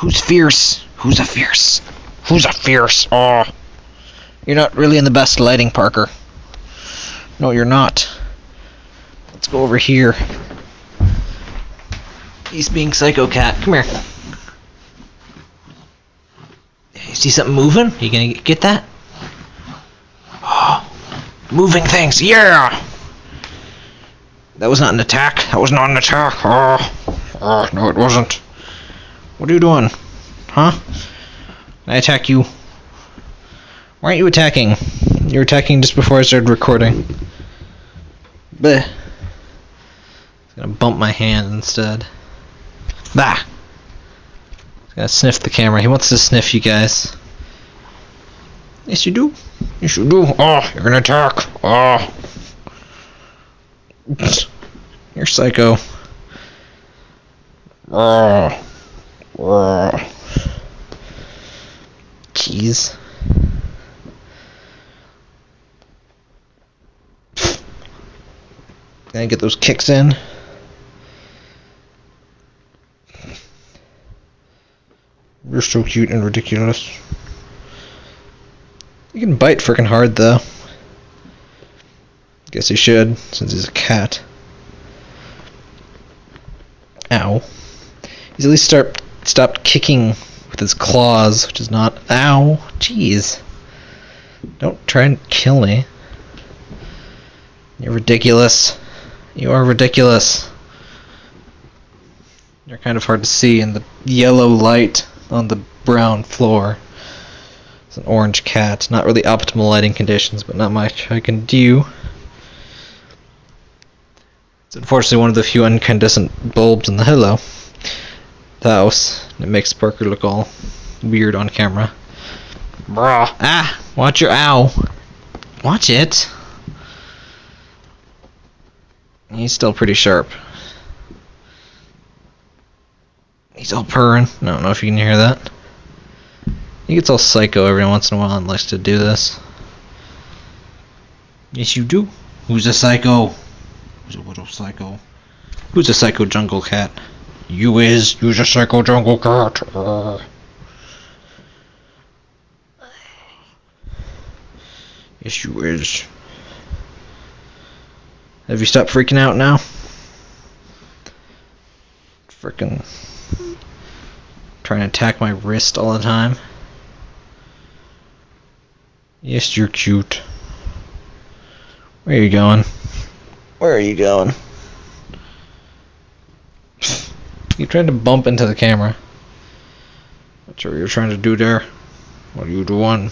Who's fierce? Who's a fierce? Who's a fierce? Oh, you're not really in the best lighting, Parker. No, you're not. Let's go over here. He's being Psycho Cat. Come here. You see something moving? You gonna get that? Oh, moving things. Yeah! That was not an attack. That was not an attack. Oh, no, it wasn't. What are you doing? Huh? I attack you. Why aren't you attacking? You were attacking just before I started recording. Bleh. I'm gonna bump my hand instead. Bah! He's gonna sniff the camera. He wants to sniff you guys. Yes, you do. Yes, you do. Oh, you're gonna attack. Oh. You're psycho. Oh. Oh. Jeez. Gotta get those kicks in. You're so cute and ridiculous. You can bite frickin' hard though. Guess he should, since he's a cat. Ow. He's at least stopped kicking with his claws, which is not... Ow! Jeez. Don't try and kill me. You're ridiculous. You are ridiculous. You're kind of hard to see in the yellow light on the brown floor. It's an orange cat. Not really optimal lighting conditions, but not much I can do. It's unfortunately one of the few incandescent bulbs in the house. It makes Parker look all weird on camera. Bruh. Ah! Watch your ow. Watch it. He's still pretty sharp. He's all purring. I don't know if you can hear that. He gets all psycho every once in a while and likes to do this. Yes, you do. Who's a psycho? Who's a little psycho? Who's a psycho jungle cat? You is. You's a psycho jungle cat. Yes, you is. Have you stopped freaking out now? Frickin' trying to attack my wrist all the time. Yes, you're cute. Where are you going? Where are you going? You tried to bump into the camera. That's what you're trying to do there. What are you doing?